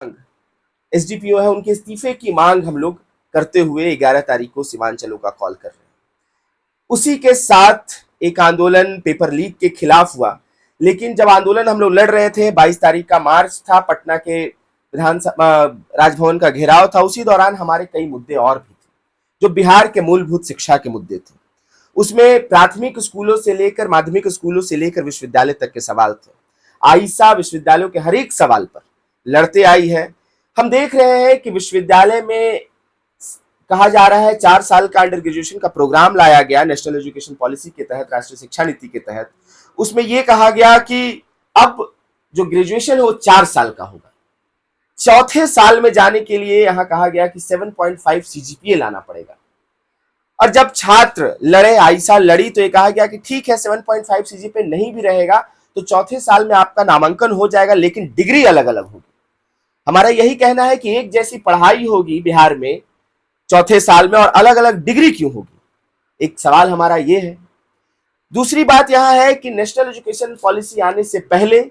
SDPO है, उनके इस्तीफे की मांग हम लोग करते हुए 11 तारीख को सीमांचलों का कॉल कर रहे हैं। उसी के साथ एक आंदोलन पेपर लीक के खिलाफ हुआ, लेकिन जब आंदोलन हम लोग लड़ रहे थे, 22 तारीख का मार्च था, पटना के विधानसभा राजभवन का घेराव था, उसी दौरान हमारे कई मुद्दे और भी थे जो बिहार के मूलभूत शिक्षा के मुद्दे थे। उसमें प्राथमिक स्कूलों से लेकर माध्यमिक स्कूलों से लेकर विश्वविद्यालय तक के सवाल थे। आईसा विश्वविद्यालयों के हर एक सवाल पर लड़ते आई है। हम देख रहे हैं कि विश्वविद्यालय में कहा जा रहा है 4 साल का अंडर ग्रेजुएशन का प्रोग्राम लाया गया नेशनल एजुकेशन पॉलिसी के तहत, राष्ट्रीय शिक्षा नीति के तहत। उसमें यह कहा गया कि अब जो ग्रेजुएशन है वो 4 साल का होगा। चौथे साल में जाने के लिए यहां कहा गया कि 7.5 सीजीपीए लाना पड़ेगा। और जब छात्र लड़े, आईसा लड़ी, तो ये कहा गया कि ठीक है 7.5 सीजीपीए नहीं भी रहेगा तो चौथे साल में आपका नामांकन हो जाएगा, लेकिन डिग्री अलग अलग होगी। हमारा यही कहना है कि एक जैसी पढ़ाई होगी बिहार में चौथे साल में, और अलग अलग डिग्री क्यों होगी? एक सवाल हमारा ये है। दूसरी बात यहां है कि नेशनल एजुकेशन पॉलिसी आने से पहले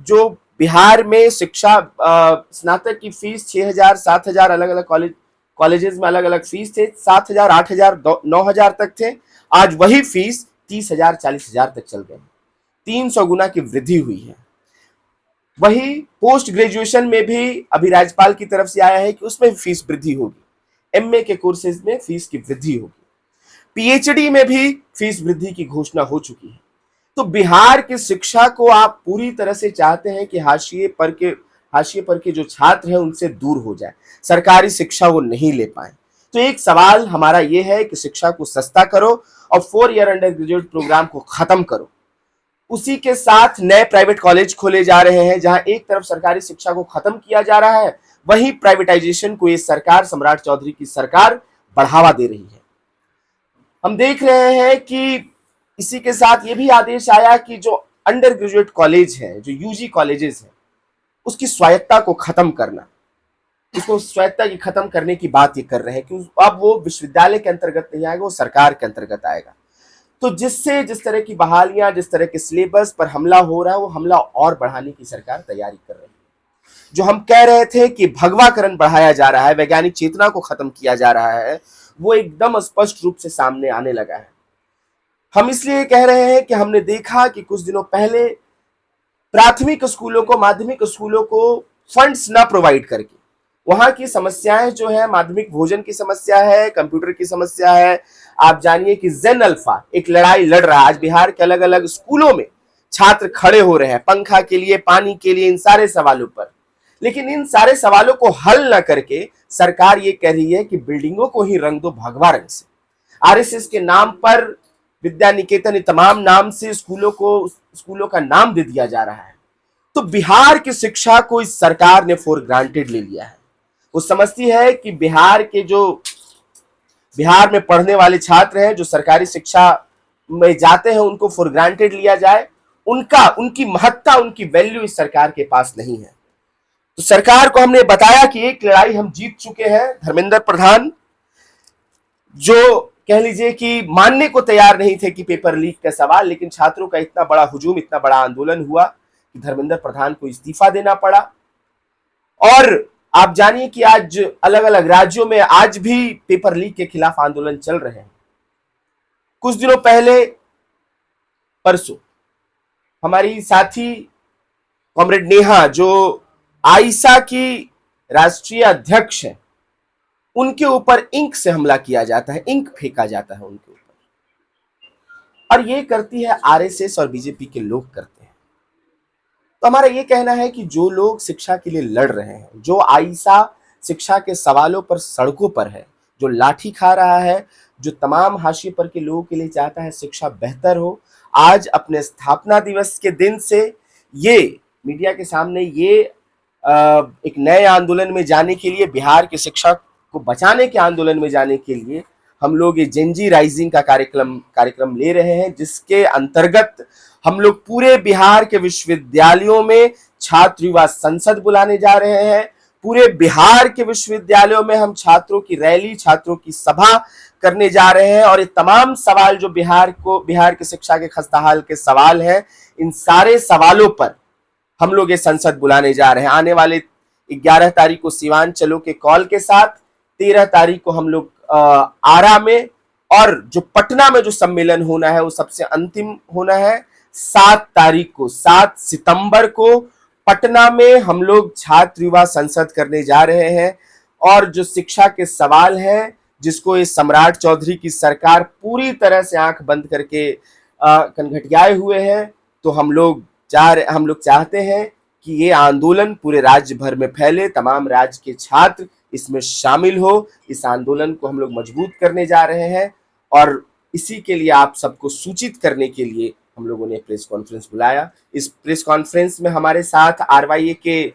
जो बिहार में शिक्षा स्नातक की फीस 6,000 7,000 अलग अलग कॉलेजेस में अलग अलग फीस थे, 7,000 8,000 9,000 तक थे। आज वही फीस 30,000 40,000 तक चल गए। 300 गुना की वृद्धि हुई है। वही पोस्ट ग्रेजुएशन में भी अभी राज्यपाल की तरफ से आया है कि उसमें फीस वृद्धि होगी। एमए के कोर्सेज में फीस की वृद्धि होगी। पीएचडी में भी फीस वृद्धि की घोषणा हो चुकी है। तो बिहार की शिक्षा को आप पूरी तरह से चाहते हैं कि हाशिए पर के जो छात्र हैं उनसे दूर हो जाए, सरकारी शिक्षा वो नहीं ले पाए। तो एक सवाल हमारा ये है कि शिक्षा को सस्ता करो और 4 ईयर अंडर ग्रेजुएट प्रोग्राम को खत्म करो। उसी के साथ नए प्राइवेट कॉलेज खोले जा रहे हैं, जहां एक तरफ सरकारी शिक्षा को खत्म किया जा रहा है, वहीं प्राइवेटाइजेशन को ये सरकार, सम्राट चौधरी की सरकार, बढ़ावा दे रही है। हम देख रहे हैं कि इसी के साथ ये भी आदेश आया कि जो अंडर ग्रेजुएट कॉलेज है, जो यूजी कॉलेजेस है, उसकी स्वायत्ता को खत्म करना, उसको स्वायत्ता की खत्म करने की बात ये कर रहे हैं कि अब वो विश्वविद्यालय के अंतर्गत नहीं आएगा, वो सरकार के अंतर्गत आएगा। तो जिससे जिस तरह की बहालियां, जिस तरह के सिलेबस पर हमला हो रहा है, वो हमला और बढ़ाने की सरकार तैयारी कर रही है। जो हम कह रहे थे कि भगवाकरण बढ़ाया जा रहा है, वैज्ञानिक चेतना को खत्म किया जा रहा है, वो एकदम स्पष्ट रूप से सामने आने लगा है। हम इसलिए कह रहे हैं कि हमने देखा कि कुछ दिनों पहले प्राथमिक स्कूलों को, माध्यमिक स्कूलों को फंड्स ना प्रोवाइड करके वहां की समस्याएं जो है, माध्यमिक भोजन की समस्या है, कंप्यूटर की समस्या है। आप जानिए कि जेन अल्फा एक लड़ाई लड़ रहा है। आज बिहार के अलग अलग स्कूलों में छात्र खड़े हो रहे हैं पंखा के लिए, पानी के लिए, इन सारे सवालों पर। लेकिन इन सारे सवालों को हल न करके सरकार ये कह रही है कि बिल्डिंगों को ही रंग दो भगवा रंग से। आरएसएस के नाम पर, विद्या निकेतन, तमाम नाम से स्कूलों का नाम दे दिया जा रहा है। तो बिहार की शिक्षा को इस सरकार ने फॉर ग्रांटेड ले लिया है। वो समझती है कि बिहार में पढ़ने वाले छात्र हैं, जो सरकारी शिक्षा में जाते हैं, उनको फॉर ग्रांटेड लिया जाए। उनकी महत्ता, उनकी वैल्यू इस सरकार के पास नहीं है। तो सरकार को हमने बताया कि एक लड़ाई हम जीत चुके हैं। धर्मेंद्र प्रधान, जो कह लीजिए कि मानने को तैयार नहीं थे कि पेपर लीक का सवाल, लेकिन छात्रों का इतना बड़ा हुजूम, इतना बड़ा आंदोलन हुआ कि धर्मेंद्र प्रधान को इस्तीफा देना पड़ा। और आप जानिए कि आज अलग अलग राज्यों में आज भी पेपर लीक के खिलाफ आंदोलन चल रहे हैं। कुछ दिनों पहले, परसों, हमारी साथी कॉमरेड नेहा, जो आईसा की राष्ट्रीय अध्यक्ष है, उनके ऊपर इंक से हमला किया जाता है, इंक फेंका जाता है उनके ऊपर। और ये करती है आरएसएस और बीजेपी के लोग करते हैं। तो हमारा ये कहना है कि जो लोग शिक्षा के लिए लड़ रहे हैं, जो आईसा शिक्षा के सवालों पर सड़कों पर है, जो लाठी खा रहा है, जो तमाम हाशिए पर के लोगों के लिए चाहता है शिक्षा बेहतर हो, आज अपने स्थापना दिवस के दिन से ये मीडिया के सामने ये एक नए आंदोलन में जाने के लिए, बिहार की शिक्षा को बचाने के आंदोलन में जाने के लिए हम लोग ये जेनजी राइजिंग का कार्यक्रम ले रहे हैं, जिसके अंतर्गत हम लोग पूरे बिहार के विश्वविद्यालयों में छात्र युवा संसद बुलाने जा रहे हैं। पूरे बिहार के विश्वविद्यालयों में हम छात्रों की रैली, छात्रों की सभा करने जा रहे हैं। और ये तमाम सवाल जो बिहार की शिक्षा के खस्ताहाल के सवाल हैं, इन सारे सवालों पर हम लोग ये संसद बुलाने जा रहे हैं। आने वाले 11 तारीख को सीमांचलों के कॉल के साथ, 13 तारीख को हम लोग आरा में, और जो पटना में जो सम्मेलन होना है वो सबसे अंतिम होना है 7 तारीख को, 7 सितंबर को पटना में हम लोग छात्र युवा संसद करने जा रहे हैं। और जो शिक्षा के सवाल हैं जिसको ये सम्राट चौधरी की सरकार पूरी तरह से आंख बंद करके कनघटियाए हुए हैं, तो हम लोग चाहते हैं कि ये आंदोलन पूरे राज्य भर में फैले, तमाम राज्य के छात्र इसमें शामिल हो। इस आंदोलन को हम लोग मजबूत करने जा रहे हैं और इसी के लिए आप सबको सूचित करने के लिए हम लोगों ने प्रेस कॉन्फ्रेंस बुलाया। इस प्रेस कॉन्फ्रेंस में हमारे साथ आरवाईए के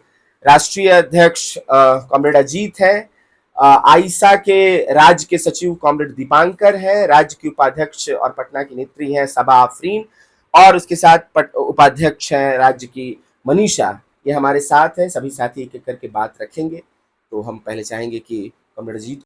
राष्ट्रीय अध्यक्ष कॉमरेड अजीत है, आईसा के राज्य के सचिव कॉमरेड दीपांकर है, राज्य के उपाध्यक्ष और पटना की नेत्री हैं सबा आफरीन, और उसके साथ उपाध्यक्ष हैं राज्य की मनीषा। ये हमारे साथ है। सभी साथी एक एक करके बात रखेंगे। तो हम पहले चाहेंगे कि कॉमरेड अजीत